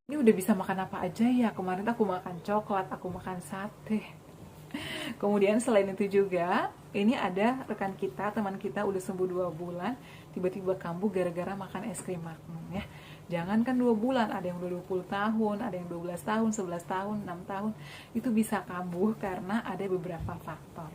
Ini udah bisa makan apa aja ya? Kemarin aku makan coklat, aku makan sate. Kemudian selain itu juga, ini ada rekan kita, teman kita udah sembuh 2 bulan, tiba-tiba kambuh gara-gara makan es krim Magnum ya. Jangan kan 2 bulan, ada yang udah 20 tahun, ada yang 12 tahun, 11 tahun, 6 tahun. Itu bisa kambuh karena ada beberapa faktor.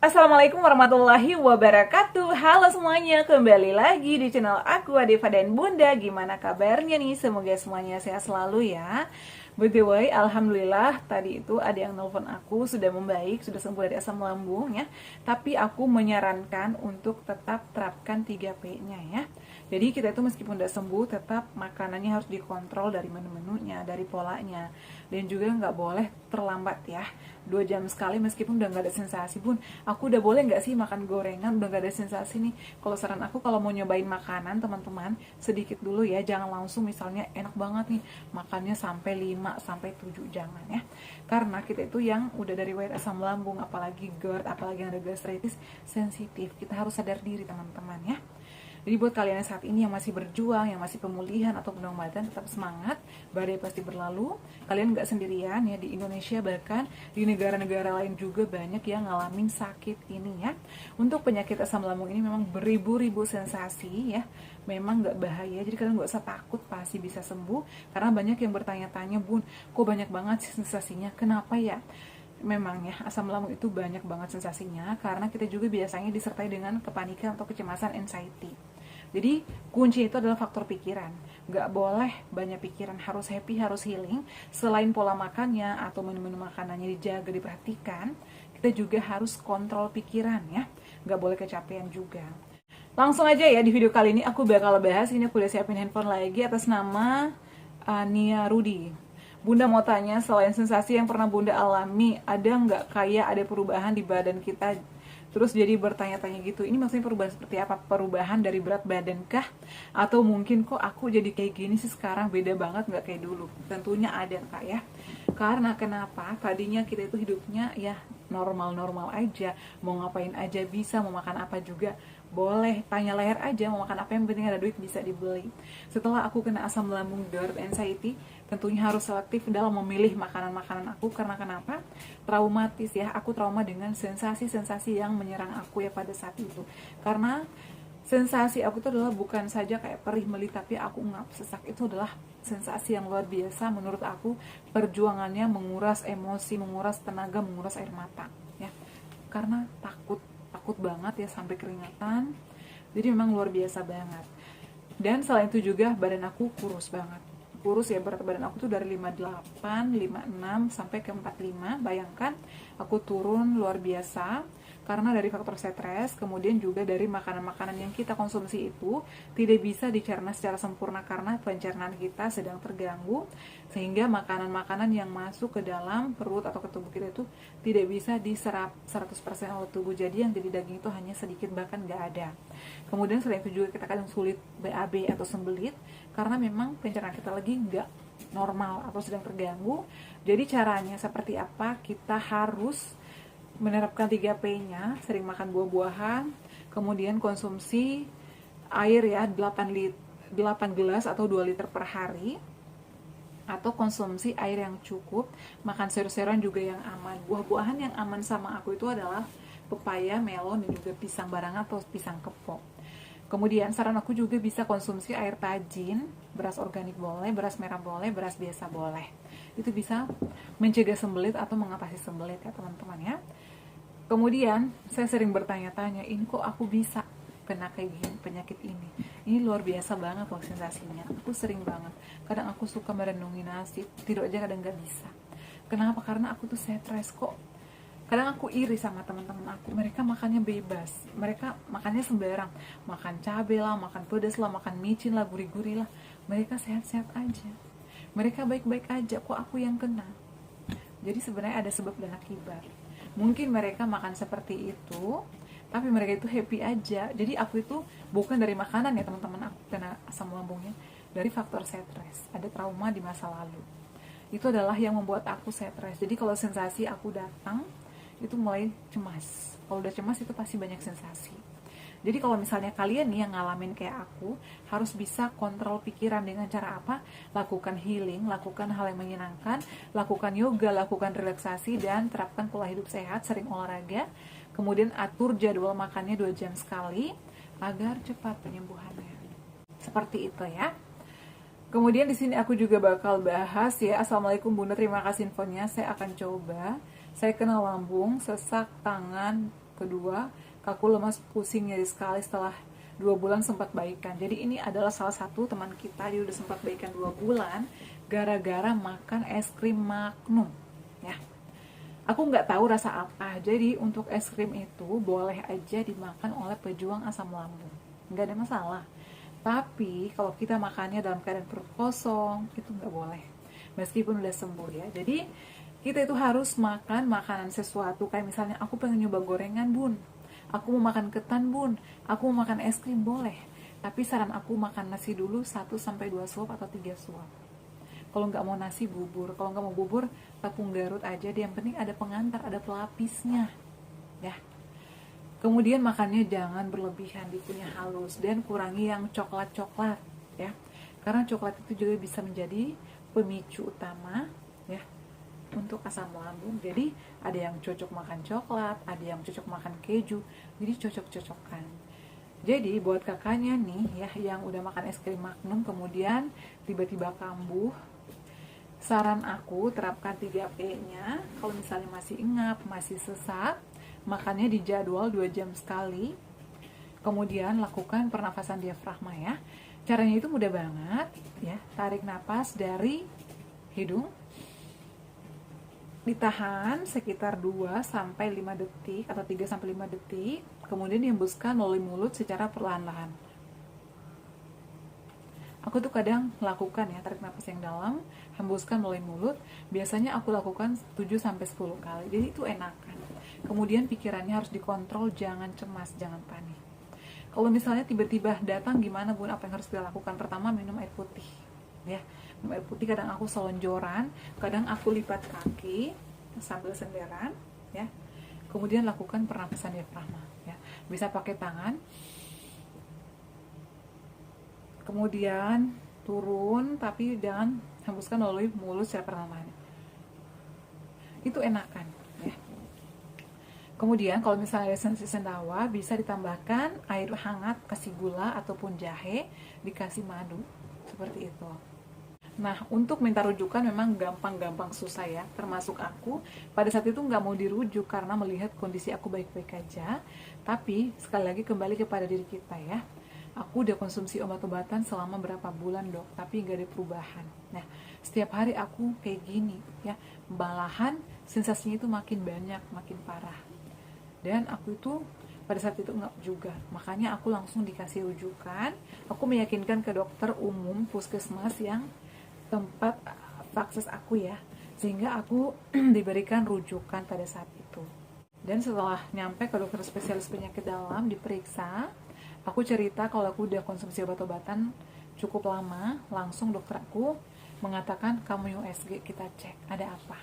Assalamualaikum warahmatullahi wabarakatuh. Halo semuanya, kembali lagi di channel aku Adeva dan Bunda. Gimana kabarnya nih? Semoga semuanya sehat selalu ya. By the way, alhamdulillah tadi itu ada yang nelpon aku, sudah membaik, sudah sembuh dari asam lambung ya. Tapi aku menyarankan untuk tetap terapkan 3P-nya ya. Jadi kita itu meskipun udah sembuh, tetap makanannya harus dikontrol dari menu-menunya, dari polanya. Dan juga nggak boleh terlambat ya. 2 jam sekali meskipun udah nggak ada sensasi pun. Aku udah boleh nggak sih makan gorengan, udah nggak ada sensasi nih. Kalau saran aku kalau mau nyobain makanan teman-teman, sedikit dulu ya. Jangan langsung misalnya enak banget nih, makannya sampai 5 sampai 7 jangan ya. Karena kita itu yang udah dari riwayat asam lambung, apalagi GERD, apalagi yang ada gastritis, sensitif. Kita harus sadar diri teman-teman ya. Jadi buat kalian yang saat ini yang masih berjuang, yang masih pemulihan atau pengobatan, tetap semangat, badai pasti berlalu. Kalian nggak sendirian ya, di Indonesia bahkan di negara-negara lain juga banyak yang ngalamin sakit ini ya. Untuk penyakit asam lambung ini memang beribu-ribu sensasi ya, memang nggak bahaya, jadi kalian nggak usah takut, pasti bisa sembuh. Karena banyak yang bertanya-tanya, Bun, kok banyak banget sensasinya, kenapa ya? Memang ya, asam lambung itu banyak banget sensasinya karena kita juga biasanya disertai dengan kepanikan atau kecemasan, anxiety. Jadi kunci itu adalah faktor pikiran. Nggak boleh banyak pikiran, harus happy, harus healing. Selain pola makannya atau menu-menu makanannya dijaga, diperhatikan, kita juga harus kontrol pikiran ya. Nggak boleh kecapean juga. Langsung aja ya, di video kali ini aku bakal bahas, ini aku udah siapin handphone lagi atas nama Nia Rudi. Bunda mau tanya, selain sensasi yang pernah Bunda alami, ada nggak kayak ada perubahan di badan kita? Terus jadi bertanya-tanya gitu, ini maksudnya perubahan seperti apa? Perubahan dari berat badan kah? Atau mungkin kok aku jadi kayak gini sih sekarang, beda banget nggak kayak dulu? Tentunya ada Kak ya. Karena kenapa? Tadinya kita itu hidupnya ya normal-normal aja, mau ngapain aja bisa, mau makan apa juga boleh, tanya leher aja mau makan apa, yang penting ada duit bisa dibeli. Setelah aku kena asam lambung, GERD, anxiety, tentunya harus selektif dalam memilih makanan-makanan aku. Karena kenapa? Traumatis ya, aku trauma dengan sensasi-sensasi yang menyerang aku ya pada saat itu. Karena sensasi aku itu adalah bukan saja kayak perih meli, tapi aku ngap sesak. Itu adalah sensasi yang luar biasa menurut aku. Perjuangannya menguras emosi, menguras tenaga, menguras air mata ya. Karena takut banget ya, sampai keringatan. Jadi memang luar biasa banget. Dan selain itu juga badan aku kurus banget. Kurus ya, berat badan aku tuh dari 58, 56 sampai ke 45. Bayangkan aku turun luar biasa karena dari faktor stres, kemudian juga dari makanan-makanan yang kita konsumsi itu tidak bisa dicerna secara sempurna karena pencernaan kita sedang terganggu, sehingga makanan-makanan yang masuk ke dalam perut atau ke tubuh kita itu tidak bisa diserap 100% oleh tubuh. Jadi yang jadi daging itu hanya sedikit, bahkan nggak ada. Kemudian selain itu juga kita kadang sulit BAB atau sembelit karena memang pencernaan kita lagi nggak normal atau sedang terganggu. Jadi caranya seperti apa? Kita harus menerapkan 3P-nya, sering makan buah-buahan, kemudian konsumsi air ya 8 gelas atau 2 liter per hari, atau konsumsi air yang cukup, makan sayur-sayuran juga yang aman. Buah-buahan yang aman sama aku itu adalah pepaya, melon, dan juga pisang barangan atau pisang kepok. Kemudian saran aku juga bisa konsumsi air tajin, beras organik boleh, beras merah boleh, beras biasa boleh. Itu bisa mencegah sembelit atau mengatasi sembelit ya teman-teman ya. Kemudian saya sering bertanya-tanya, ini kok aku bisa kena kayak gini, penyakit ini? Ini luar biasa banget loh sensasinya. Aku sering banget. Kadang aku suka merenungi nasib, tidur aja kadang nggak bisa. Kenapa? Karena aku tuh stres kok. Kadang aku iri sama teman-teman aku, mereka makannya bebas, mereka makannya sembarang, makan cabai lah, makan pedas lah, makan micin lah, gurih-gurih lah, mereka sehat-sehat aja, mereka baik-baik aja, kok aku yang kena? Jadi sebenarnya ada sebab dan akibat. Mungkin mereka makan seperti itu, tapi mereka itu happy aja. Jadi aku itu bukan dari makanan ya teman-teman, aku kena asam lambungnya dari faktor stres, ada trauma di masa lalu. Itu adalah yang membuat aku stres. Jadi kalau sensasi aku datang, itu mulai cemas. Kalau udah cemas itu pasti banyak sensasi. Jadi kalau misalnya kalian nih yang ngalamin kayak aku, harus bisa kontrol pikiran dengan cara apa? Lakukan healing, lakukan hal yang menyenangkan, lakukan yoga, lakukan relaksasi, dan terapkan pola hidup sehat, sering olahraga. Kemudian atur jadwal makannya 2 jam sekali, agar cepat penyembuhannya. Seperti itu ya. Kemudian di sini aku juga bakal bahas ya. Assalamualaikum Bunda, terima kasih infonya. Saya akan coba. Saya kena lambung, sesak tangan kedua, kaku lemas, pusing, nyeri sekali setelah 2 bulan sempat baikan. Jadi ini adalah salah satu teman kita, dia udah sempat baikan 2 bulan gara-gara makan es krim Magnum ya. Aku nggak tahu rasa apa. Jadi untuk es krim itu boleh aja dimakan oleh pejuang asam lambung, nggak ada masalah. Tapi kalau kita makannya dalam keadaan perut kosong itu nggak boleh, meskipun udah sembuh ya. Jadi kita itu harus makan makanan sesuatu, kayak misalnya aku pengen nyoba gorengan Bun, aku mau makan ketan Bun, aku mau makan es krim, boleh. Tapi saran aku makan nasi dulu 1-2 suap atau 3 suap. Kalau nggak mau nasi, bubur. Kalau nggak mau bubur, tepung Garut aja deh. Yang penting ada pengantar, ada pelapisnya ya. Kemudian makannya jangan berlebihan, dikunyah halus, dan kurangi yang coklat-coklat ya. Karena coklat itu juga bisa menjadi pemicu utama ya untuk asam lambung. Jadi ada yang cocok makan coklat, ada yang cocok makan keju. Jadi cocok-cocokan. Jadi buat kakaknya nih ya yang udah makan es krim Magnum kemudian tiba-tiba kambuh, saran aku terapkan 3P-nya. Kalau misalnya masih engap, masih sesak, makannya di jadwal 2 jam sekali. Kemudian lakukan pernafasan diafragma ya. Caranya itu mudah banget ya. Tarik napas dari hidung, ditahan sekitar 2-5 detik atau 3-5 detik, kemudian dihembuskan melalui mulut secara perlahan-lahan. Aku tuh kadang lakukan ya, tarik napas yang dalam, hembuskan melalui mulut. Biasanya aku lakukan 7-10 kali. Jadi itu enakan. Kemudian pikirannya harus dikontrol, jangan cemas, jangan panik. Kalau misalnya tiba-tiba datang gimana Bun, apa yang harus dilakukan? Pertama, minum air putih ya. Minum air putih, kadang aku selonjoran, kadang aku lipat kaki sambil senderan ya. Kemudian lakukan pernapasan diafragma ya. Bisa pakai tangan. Kemudian turun, tapi jangan hembuskan melalui mulut secara perlahan. Itu enakan ya. Kemudian kalau misalnya esensi sendawa, bisa ditambahkan air hangat, kasih gula ataupun jahe, dikasih madu, seperti itu. Nah, untuk minta rujukan memang gampang-gampang susah ya, termasuk aku. Pada saat itu nggak mau dirujuk karena melihat kondisi aku baik-baik aja. Tapi sekali lagi kembali kepada diri kita ya. Aku udah konsumsi obat-obatan selama berapa bulan dok, tapi nggak ada perubahan. Nah, setiap hari aku kayak gini ya, malahan sensasinya itu makin banyak, makin parah. Dan aku itu pada saat itu enggak juga, makanya aku langsung dikasih rujukan. Aku meyakinkan ke dokter umum puskesmas yang tempat akses aku ya, sehingga aku diberikan rujukan pada saat itu. Dan setelah nyampe ke dokter spesialis penyakit dalam, diperiksa, aku cerita kalau aku udah konsumsi obat-obatan cukup lama. Langsung dokter aku mengatakan kamu USG, kita cek ada apa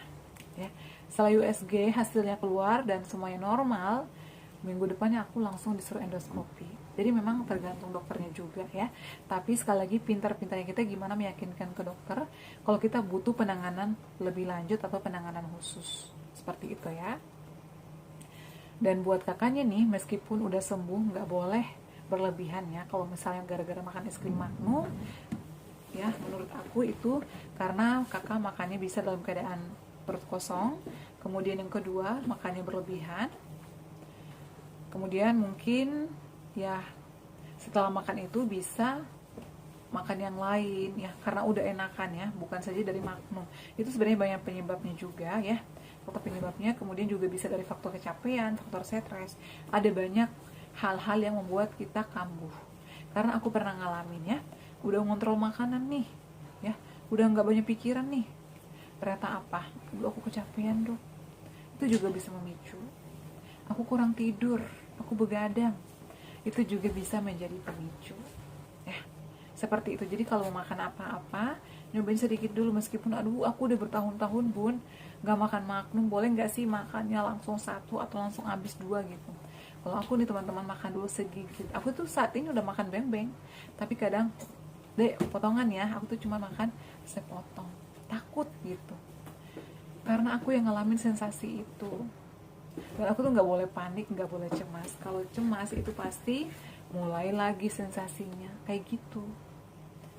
ya. Setelah USG hasilnya keluar dan semuanya normal, minggu depannya aku langsung disuruh endoskopi. Jadi memang tergantung dokternya juga ya. Tapi sekali lagi pintar-pintarnya kita gimana meyakinkan ke dokter kalau kita butuh penanganan lebih lanjut atau penanganan khusus. Seperti itu ya. Dan buat kakaknya nih, meskipun udah sembuh, nggak boleh berlebihan ya. Kalau misalnya gara-gara makan es krim Magnum, ya menurut aku itu karena kakak makannya bisa dalam keadaan perut kosong. Kemudian yang kedua, makannya berlebihan. Kemudian mungkin ya setelah makan itu bisa makan yang lain ya, karena udah enakan ya, bukan saja dari Magnum. Itu sebenarnya banyak penyebabnya juga ya, faktor penyebabnya. Kemudian juga bisa dari faktor kecapean, faktor stres. Ada banyak hal-hal yang membuat kita kambuh. Karena aku pernah ngalamin ya, udah ngontrol makanan nih ya, udah nggak banyak pikiran nih, ternyata apa? Dulu aku kecapean dok. Itu juga bisa memicu. Aku kurang tidur, aku begadang, itu juga bisa menjadi pemicu ya, seperti itu. Jadi kalau mau makan apa-apa nyobain sedikit dulu, meskipun aduh aku udah bertahun-tahun bun nggak makan Magnum, boleh nggak sih makannya langsung satu atau langsung habis dua gitu. Kalau aku nih teman-teman makan dulu segigit. Aku tuh saat ini udah makan beng-beng, tapi kadang deh potongan ya, aku tuh cuma makan sepotong, takut gitu, karena aku yang ngalamin sensasi itu. Dan aku tuh nggak boleh panik, nggak boleh cemas. Kalau cemas itu pasti mulai lagi sensasinya kayak gitu.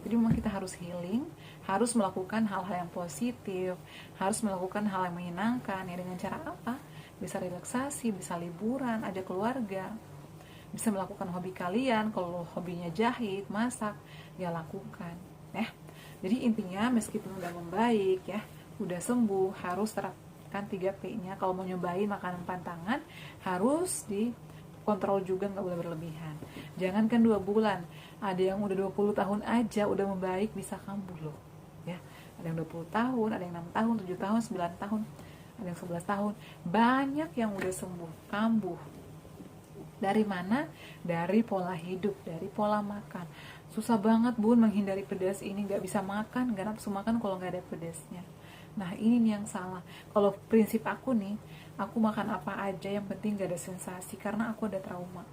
Jadi memang kita harus healing, harus melakukan hal-hal yang positif, harus melakukan hal yang menyenangkan. Ya dengan cara apa? Bisa relaksasi, bisa liburan, ajak keluarga, bisa melakukan hobi kalian. Kalau hobinya jahit, masak, ya lakukan. Ya. Jadi intinya meskipun udah membaik ya, udah sembuh, harus terapkan 3P-nya. Kalau mau nyobain makanan pantangan, harus dikontrol juga, nggak boleh berlebihan. Jangankan 2 bulan, ada yang udah 20 tahun aja udah membaik, bisa kambuh loh ya. Ada yang 20 tahun, ada yang 6 tahun, 7 tahun, 9 tahun, ada yang 11 tahun. Banyak yang udah sembuh, kambuh. Dari mana? Dari pola hidup, dari pola makan. Susah banget bun menghindari pedas ini, nggak bisa makan, nggak nafsu makan kalau nggak ada pedasnya. Nah ini nih yang salah. Kalau prinsip aku nih, aku makan apa aja yang penting nggak ada sensasi, karena aku ada trauma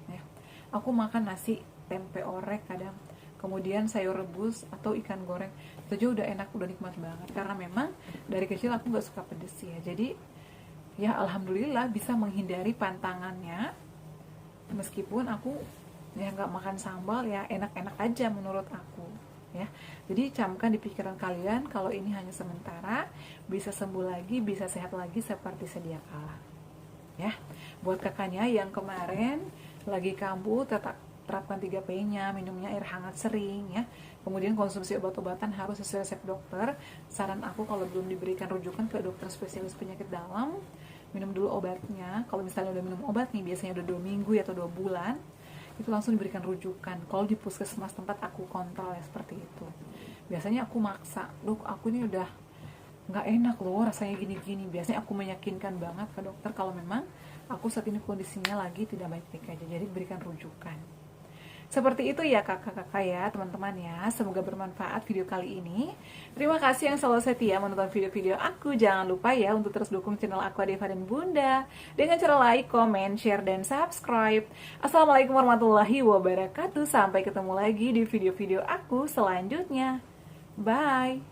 ya. Aku makan nasi tempe orek kadang, kemudian sayur rebus atau ikan goreng, itu aja udah enak, udah nikmat banget, karena memang dari kecil aku nggak suka pedes ya. Jadi ya alhamdulillah bisa menghindari pantangannya, meskipun aku ya nggak makan sambal, ya enak-enak aja menurut aku ya. Jadi camkan di pikiran kalian kalau ini hanya sementara, bisa sembuh lagi, bisa sehat lagi seperti sedia kala ya. Buat kakaknya yang kemarin lagi kambuh, tetap terapkan 3P-nya, minumnya air hangat sering ya. Kemudian konsumsi obat-obatan harus sesuai resep dokter. Saran aku kalau belum diberikan rujukan ke dokter spesialis penyakit dalam, minum dulu obatnya. Kalau misalnya udah minum obat nih, biasanya udah 2 minggu atau 2 bulan, itu langsung diberikan rujukan. Kalau di puskesmas tempat aku kontrol ya seperti itu. Biasanya aku maksa, loh aku ini udah nggak enak loh rasanya gini-gini. Biasanya aku meyakinkan banget ke dokter kalau memang aku saat ini kondisinya lagi tidak baik-baik aja, jadi berikan rujukan. Seperti itu ya kakak-kakak ya, teman-teman ya. Semoga bermanfaat video kali ini. Terima kasih yang selalu setia menonton video-video aku. Jangan lupa ya untuk terus dukung channel aku Deva dan Bunda dengan cara like, comment, share, dan subscribe. Assalamualaikum warahmatullahi wabarakatuh. Sampai ketemu lagi di video-video aku selanjutnya. Bye.